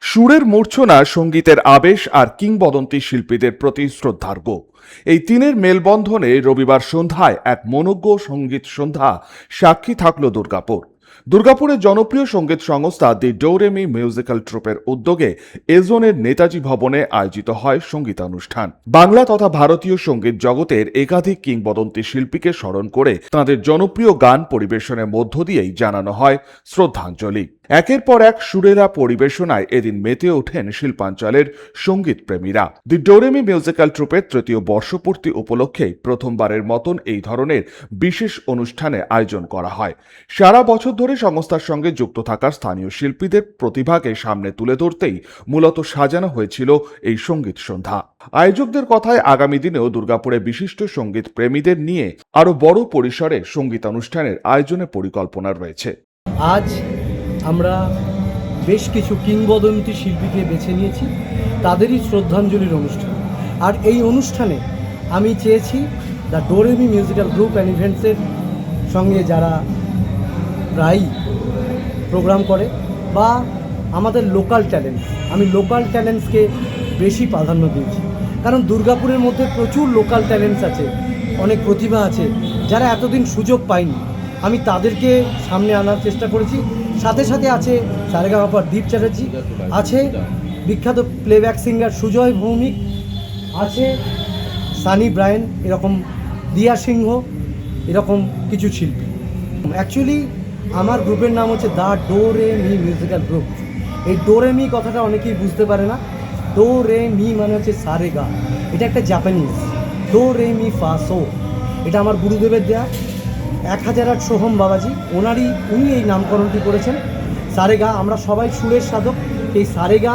সুরের মূর্ছনা, সঙ্গীতের আবেশ আর কিংবদন্তি শিল্পীদের প্রতি শ্রদ্ধার্ঘ। এই তিনের মেলবন্ধনে রবিবার সন্ধ্যায় এক মনোজ্ঞ সঙ্গীত সন্ধ্যা সাক্ষী থাকল দুর্গাপুর। দুর্গাপুরের জনপ্রিয় সঙ্গীত সংস্থা দি ডোরেমি মিউজিক্যাল ট্রুপের উদ্যোগে এজনের নেতাজি ভবনে আয়োজিত হয় সঙ্গীতানুষ্ঠান। বাংলা তথা ভারতীয় সঙ্গীত জগতের একাধিক কিংবদন্তি শিল্পীকে স্মরণ করে তাঁদের জনপ্রিয় গান পরিবেশনের মধ্য দিয়েই জানানো হয় শ্রদ্ধাঞ্জলি। একের পর এক সুরেলা পরিবেশনায় এদিন মেতে ওঠেন শিল্পাঞ্চলের সঙ্গীত প্রেমীরা। দি ডোরেমি মিউজিক্যাল ট্রুপের তৃতীয় বর্ষপূর্তি উপলক্ষে প্রথমবারের মতন এই ধরনের বিশেষ অনুষ্ঠানে আয়োজন করা হয়। সারা বছর ধরে সংস্থার সঙ্গে যুক্ত থাকা স্থানীয় শিল্পীদের প্রতিভাকে সামনে তুলে ধরতেই মূলত সাজানো হয়েছিল এই সঙ্গীত সন্ধ্যা। আয়োজকদের কথায় আগামী দিনেও দুর্গাপুরে বিশিষ্ট সঙ্গীত প্রেমীদের নিয়ে আরো বড় পরিসরে সঙ্গীতানুষ্ঠানের আয়োজনের পরিকল্পনা রয়েছে। আজ আমরা বেশ কিছু কিংবদন্তি শিল্পীকে বেছে নিয়েছি, তাদেরই শ্রদ্ধাঞ্জলির অনুষ্ঠান। আর এই অনুষ্ঠানে আমি চেয়েছি দ্য ডোরেমি মিউজিক্যাল গ্রুপ অ্যান্ড ইভেন্টসের সঙ্গে যারা প্রায়ই প্রোগ্রাম করে বা আমাদের লোকাল ট্যালেন্ট, আমি লোকাল ট্যালেন্টসকে বেশি প্রাধান্য দিয়েছি। কারণ দুর্গাপুরের মধ্যে প্রচুর লোকাল ট্যালেন্টস আছে, অনেক প্রতিভা আছে যারা এতদিন সুযোগ পায়নি। আমি তাদেরকে সামনে আনার চেষ্টা করেছি। সাথে সাথে আছে সারেগামাপার দীপ চ্যাটার্জি, আছে বিখ্যাত প্লেব্যাক সিঙ্গার সুজয় ভৌমিক, আছে সানি ব্রায়েন, এরকম দিয়া সিংহ, এরকম কিছু শিল্পী। অ্যাকচুয়ালি আমার গ্রুপের নাম হচ্ছে দ্য ডোরেমি মিউজিক্যাল গ্রুপ। এই ডোরেমি কথাটা অনেকেই বুঝতে পারে না। ডো রে মি মানে হচ্ছে সারেগা, এটা একটা জাপানিজ। ডো রে মি ফা সো, এটা আমার গুরুদেবের দেয়া 1008 সোহম বাবাজি, উনি এই নামকরণটি করেছেন। সারেগা, আমরা সবাই সুরের সাধক, এই সারেগা।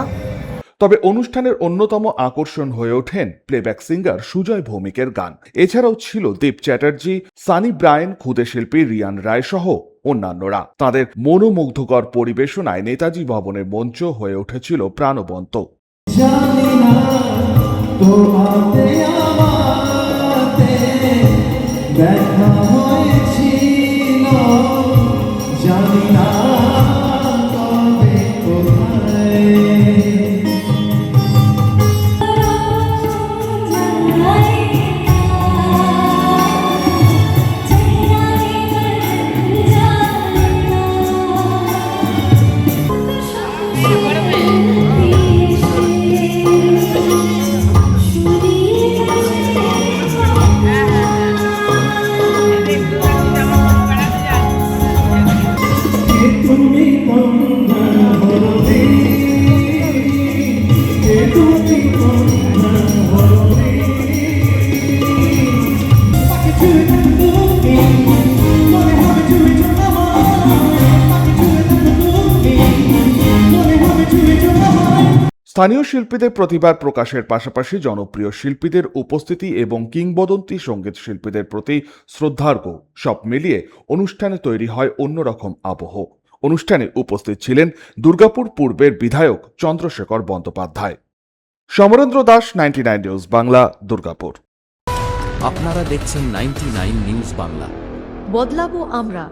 তবে অনুষ্ঠানের অন্যতম আকর্ষণ হয়ে ওঠেন প্লেব্যাক সিঙ্গার সুজয় ভৌমিকের গান। এছাড়াও ছিল দীপ চ্যাটার্জি, সানি ব্রায়েন, খুদে শিল্পী রিয়ান রায় সহ অন্যান্যরা। তাদের মনোমুগ্ধকর পরিবেশনায় নেতাজি ভবনের মঞ্চ হয়ে উঠেছিল প্রাণবন্ত। দেখা হয়েছিল জানি না তবে কোথায় স্থানীয় শিল্পীদের প্রতিভার প্রকাশের পাশাপাশি জনপ্রিয় শিল্পীদের উপস্থিতি এবং কিংবদন্তি সঙ্গীত শিল্পীদের প্রতি শ্রদ্ধার্ঘ সব মিলিয়ে অনুষ্ঠানে তৈরি হয় অন্যরকম আবহ। অনুষ্ঠানে উপস্থিত ছিলেন দুর্গাপুর পূর্বের বিধায়ক চন্দ্রশেখর বন্দ্যোপাধ্যায়। সমরেন্দ্র দাস, 99 নিউজ বাংলা, দুর্গাপুর। আপনারা দেখছেন 99 নিউজ বাংলা। বদলাবো আমরা।